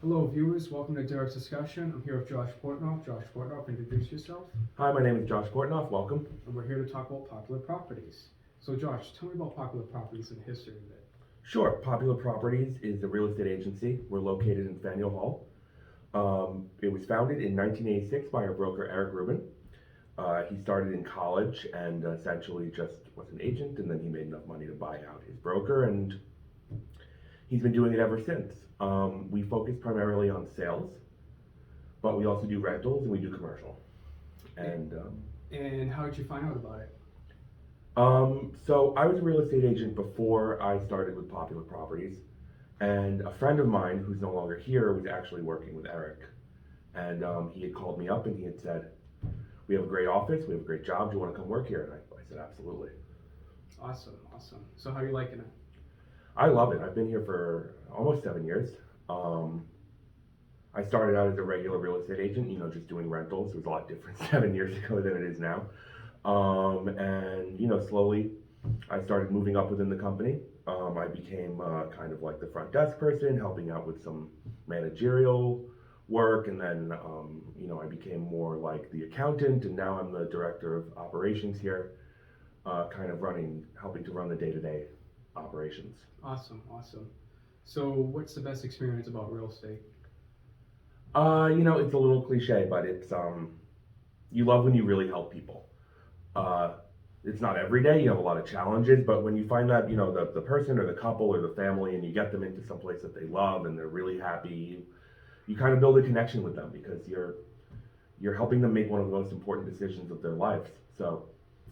Hello, viewers. Welcome to Derek's discussion. I'm here with Josh Portnoff. Josh Portnoff, introduce yourself. Hi, my name is Josh Portnoff. Welcome. And we're here to talk about popular properties. So, Josh, tell me about popular properties and the history of it. Sure. Popular Properties is a real estate agency. We're located in Faneuil Hall. It was founded in 1986 by our broker Eric Rubin. He started in college and essentially just was an agent, and then he made enough money to buy out his broker, and he's been doing it ever since. We focus primarily on sales, but we also do rentals and we do commercial. And And how did you find out about it? so I was a real estate agent before I started with Popular Properties, and a friend of mine who's no longer here was actually working with Eric, and he had called me up and he had said, "We have a great office, we have a great job. Do you want to come work here?" And I said, "Absolutely." Awesome, awesome. So, how are you liking it? I love it. I've been here for almost 7 years. Um, I started out as a regular real estate agent, just doing rentals. It was a lot different 7 years ago than it is now. And slowly I started moving up within the company. I became kind of like the front desk person, helping out with some managerial work, and then I became more like the accountant, and now I'm the director of operations here, kind of helping to run the day-to-day operations. Awesome, awesome. So, what's the best experience about real estate? It's a little cliche, but it's you love when you really help people. Uh, it's not every day. You have a lot of challenges, but when you find that the person or the couple or the family, and you get them into some place that they love and they're really happy, you kind of build a connection with them because you're helping them make one of the most important decisions of their lives. So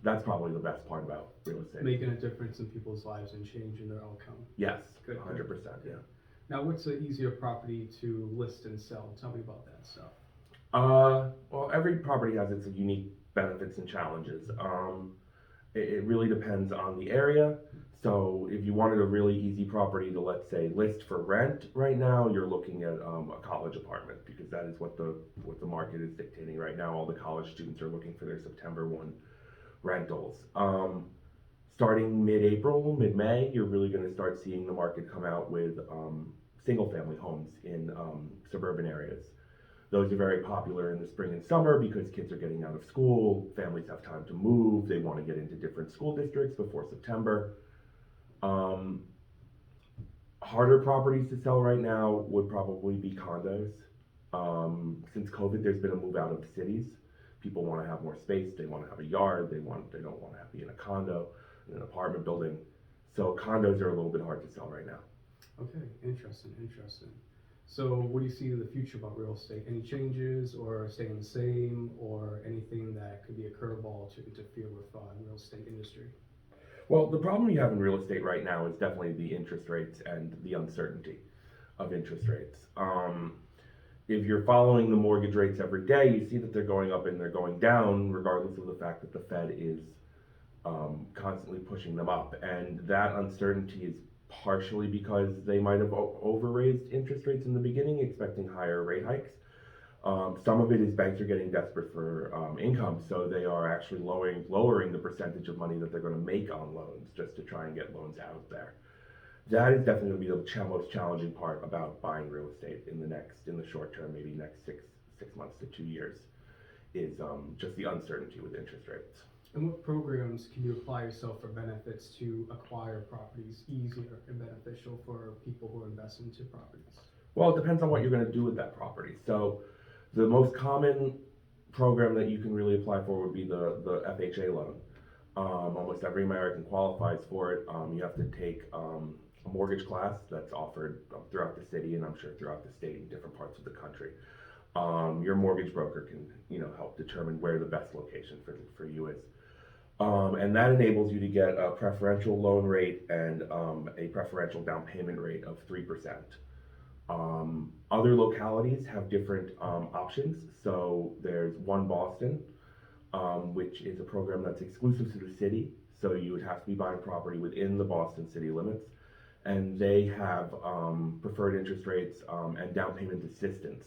that's probably the best part about real estate. Making a difference in people's lives and changing their outcome. Yes, Good, 100%. Yeah. Now, what's an easier property to list and sell? Tell me about that stuff. Well, every property has its unique benefits and challenges. It really depends on the area. So if you wanted a really easy property to, let's say, list for rent right now, you're looking at a college apartment, because that is what the market is dictating right now. All the college students are looking for their September 1 rentals. Starting mid-April, mid-May, you're really going to start seeing the market come out with single-family homes in suburban areas. Those are very popular in the spring and summer because kids are getting out of school, families have time to move, they want to get into different school districts before September. Um, Harder properties to sell right now would probably be condos. Since COVID, there's been a move out of the cities. People want to have more space, they want to have a yard, they don't want to be in a condo, in an apartment building. So condos are a little bit hard to sell right now. Okay, interesting, interesting. So, what do you see in the future about real estate? Any changes, or staying the same, or anything that could be a curveball to interfere with the real estate industry? Well, the problem you have in real estate right now is definitely the interest rates and the uncertainty of interest rates. If you're following the mortgage rates every day, you see that they're going up and they're going down, regardless of the fact that the Fed is constantly pushing them up. And that uncertainty is partially because they might have overraised interest rates in the beginning, expecting higher rate hikes. Some of it is banks are getting desperate for income, so they are actually lowering the percentage of money that they're going to make on loans just to try and get loans out there. That is definitely going to be the most challenging part about buying real estate in the short term, maybe next six months to 2 years, is just the uncertainty with interest rates. And what programs can you apply yourself for benefits to acquire properties easier and beneficial for people who invest into properties? Well, it depends on what you're going to do with that property. So the most common program that you can really apply for would be the FHA loan. Almost every American qualifies for it. You have to take a mortgage class that's offered throughout the city, and I'm sure throughout the state in different parts of the country. Your mortgage broker can help determine where the best location for you is. And that enables you to get a preferential loan rate and a preferential down payment rate of 3%. Other localities have different options. So there's One Boston, which is a program that's exclusive to the city. So you would have to be buying property within the Boston city limits. And they have preferred interest rates and down payment assistance.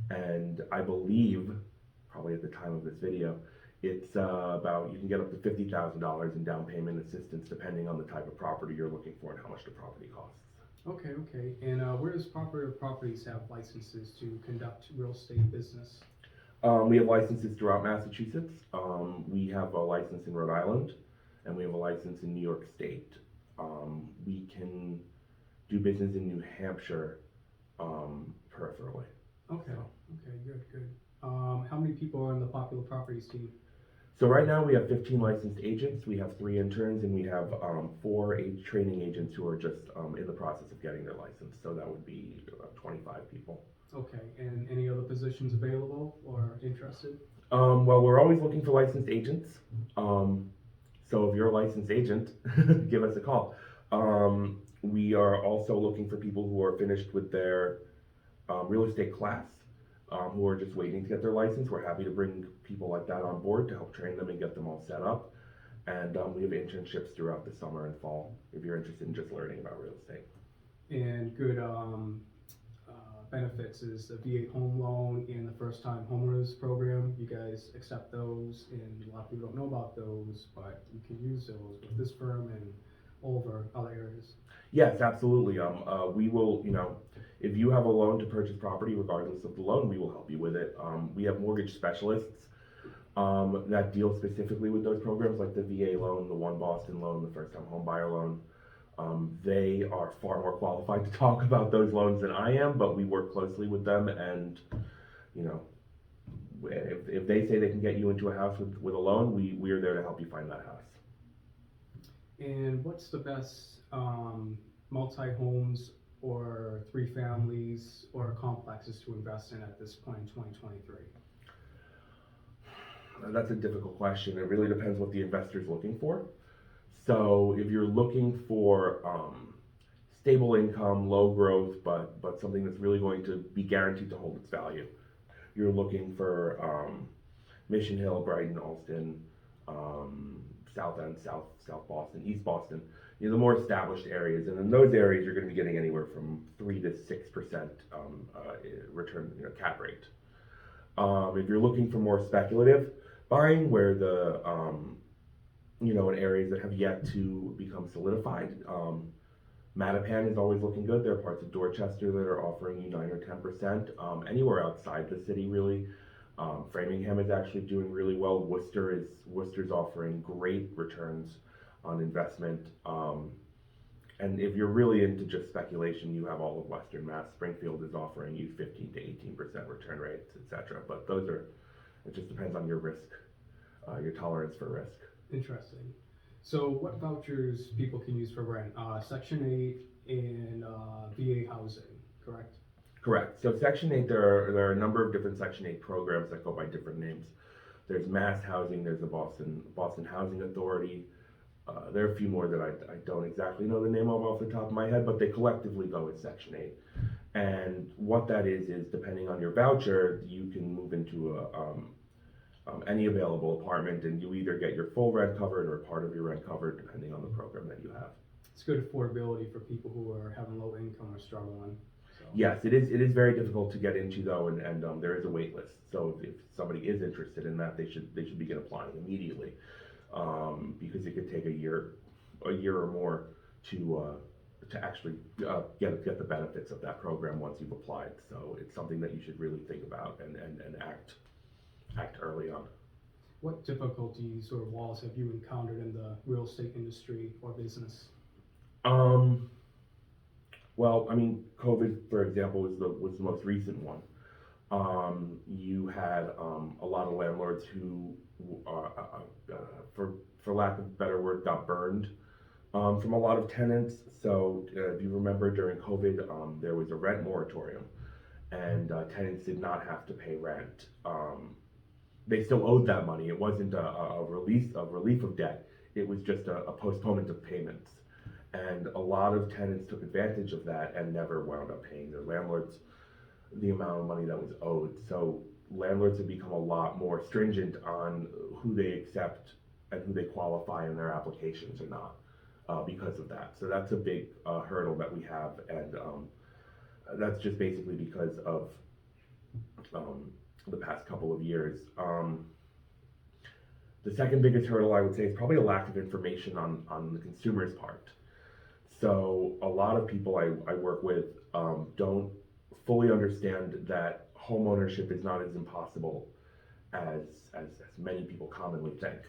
And I believe, probably at the time of this video, it's you can get up to $50,000 in down payment assistance depending on the type of property you're looking for and how much the property costs. Okay, okay. And where does properties have licenses to conduct real estate business? We have licenses throughout Massachusetts. We have a license in Rhode Island, and we have a license in New York State. We can do business in New Hampshire peripherally. Okay, So. okay, good, good. How many people are on the Popular Properties team? So right now we have 15 licensed agents, we have 3 interns, and we have 4 training agents who are just in the process of getting their license. So that would be about 25 people. Okay, and any other positions available or interested? Well, we're always looking for licensed agents. Um, so if you're a licensed agent, give us a call. We are also looking for people who are finished with their real estate class, who are just waiting to get their license. We're happy to bring people like that on board to help train them and get them all set up. And we have internships throughout the summer and fall if you're interested in just learning about real estate. And good benefits is the VA home loan and the first time homeowners program. You guys accept those, and a lot of people don't know about those, but you can use those with this firm and over other areas. Yes, absolutely. We will, if you have a loan to purchase property, regardless of the loan, we will help you with it. We have mortgage specialists that deal specifically with those programs, like the VA loan, the One Boston loan, the first time home buyer loan. They are far more qualified to talk about those loans than I am, but we work closely with them, and you know, if they say they can get you into a house with a loan, we're there to help you find that house. And what's the best multi-homes or three families or complexes to invest in at this point in 2023? That's a difficult question. It really depends what the investor's looking for. So if you're looking for stable income, low growth, but something that's really going to be guaranteed to hold its value, you're looking for Mission Hill, Brighton, Alston, South End, South Boston, East Boston, the more established areas. And in those areas, you're going to be getting anywhere from 3 to 6% return, cap rate. If you're looking for more speculative buying, where the in areas that have yet to become solidified, Mattapan is always looking good. There are parts of Dorchester that are offering you 9 or 10%. Anywhere outside the city, really. Framingham is actually doing really well. Worcester's offering great returns on investment. And if you're really into just speculation, you have all of Western Mass. Springfield is offering you 15 to 18% return rates, etc. But it just depends on your risk, your tolerance for risk. Interesting. So what vouchers people can use for rent? Section 8 and VA housing, correct? Correct. So Section 8, there are a number of different Section 8 programs that go by different names. There's Mass Housing, there's the Boston Housing Authority. There are a few more that I don't exactly know the name of off the top of my head, but they collectively go as Section 8. And what that is depending on your voucher, you can move into any available apartment, and you either get your full rent covered or part of your rent covered, depending on the program that you have. It's good affordability for people who are having low income or struggling. So. Yes, it is very difficult to get into though, and there is a wait list. So if somebody is interested in that, they should begin applying immediately, because it could take a year or more to actually get the benefits of that program once you've applied. So it's something that you should really think about and act early on. What difficulties or walls have you encountered in the real estate industry or business? Well, I mean, COVID, for example, was the most recent one. You had a lot of landlords who, for lack of a better word, got burned from a lot of tenants. So if you remember during COVID, there was a rent moratorium, and tenants did not have to pay rent. They still owed that money. It wasn't a relief of debt. It was just a postponement of payments. And a lot of tenants took advantage of that and never wound up paying their landlords the amount of money that was owed. So landlords have become a lot more stringent on who they accept and who they qualify in their applications or not, because of that. So that's a big hurdle that we have, and that's just basically because of the past couple of years. The second biggest hurdle I would say is probably a lack of information on the consumer's part. So a lot of people I work with don't fully understand that home ownership is not as impossible as, as many people commonly think.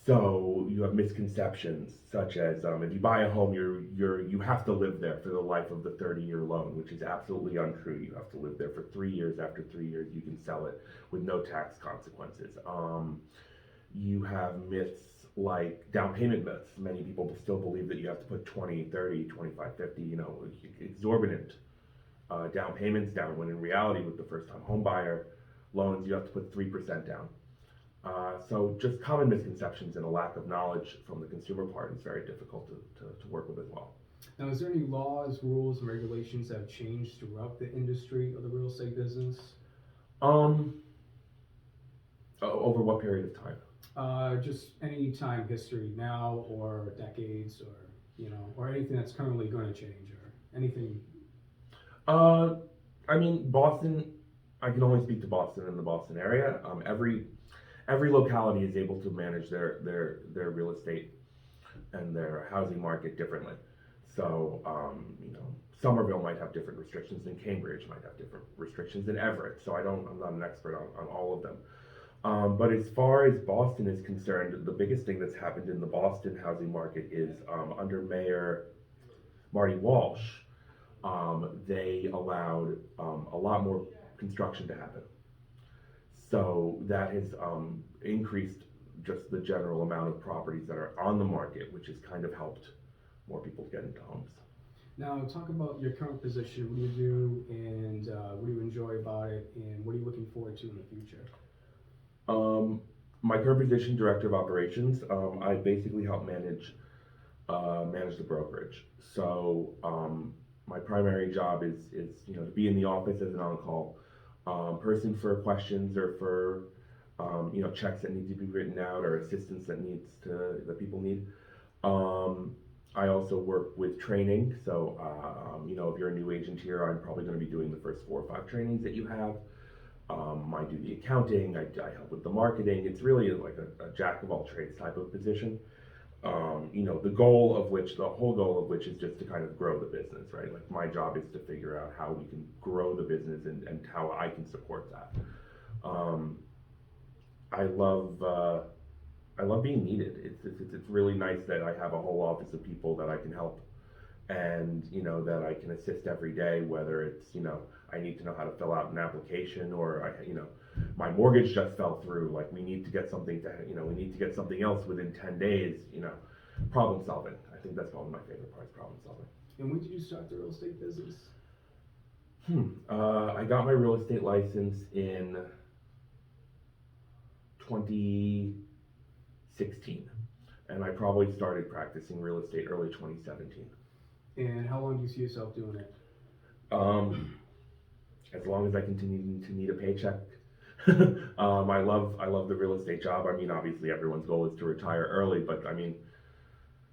So you have misconceptions such as if you buy a home, you have to live there for the life of the 30-year loan, which is absolutely untrue. You have to live there for 3 years. After 3 years, you can sell it with no tax consequences. You have myths like down payment myths. Many people still believe that you have to put 20, 30, 25, 50, exorbitant down payments down, when in reality, with the first time home buyer loans, you have to put 3% down. So just common misconceptions and a lack of knowledge from the consumer part is very difficult to work with as well. Now, is there any laws, rules, and regulations that have changed throughout the industry of the real estate business? Over what period of time? Just any time history now or decades or anything that's currently going to change or anything. I mean, Boston, I can only speak to Boston and the Boston area. Every locality is able to manage their real estate and their housing market differently. So, Somerville might have different restrictions than Cambridge, might have different restrictions than Everett. So I'm not an expert on all of them. But as far as Boston is concerned, the biggest thing that's happened in the Boston housing market is under Mayor Marty Walsh, they allowed a lot more construction to happen. So that has increased just the general amount of properties that are on the market, which has kind of helped more people get into homes. Now, talk about your current position. What do you do, and what do you enjoy about it, and what are you looking forward to in the future? My current position, director of operations, I basically help manage the brokerage. So my primary job is to be in the office as an on-call person for questions or for checks that need to be written out or assistance that people need. I also work with training. So if you're a new agent here, I'm probably going to be doing the first 4 or 5 trainings that you have. I do the accounting, I help with the marketing. It's really like a jack of all trades type of position. The whole goal of which is just to kind of grow the business, right? Like my job is to figure out how we can grow the business and how I can support that. I love being needed. It's really nice that I have a whole office of people that I can help and that I can assist every day, whether it's I need to know how to fill out an application, or my mortgage just fell through, like we need to get something else within 10 days, problem solving. I think that's probably my favorite part, is problem solving. And when did you start the real estate business? I got my real estate license in 2016, and I probably started practicing real estate early 2017. And how long do you see yourself doing it? As long as I continue to need a paycheck. I love the real estate job. I mean, obviously everyone's goal is to retire early, but I mean,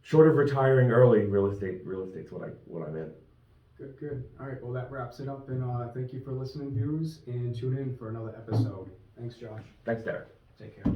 short of retiring early, real estate's what I'm in. Good. All right, well, that wraps it up, and thank you for listening, viewers, and tune in for another episode. Thanks, Josh. Thanks, Derek. Take care.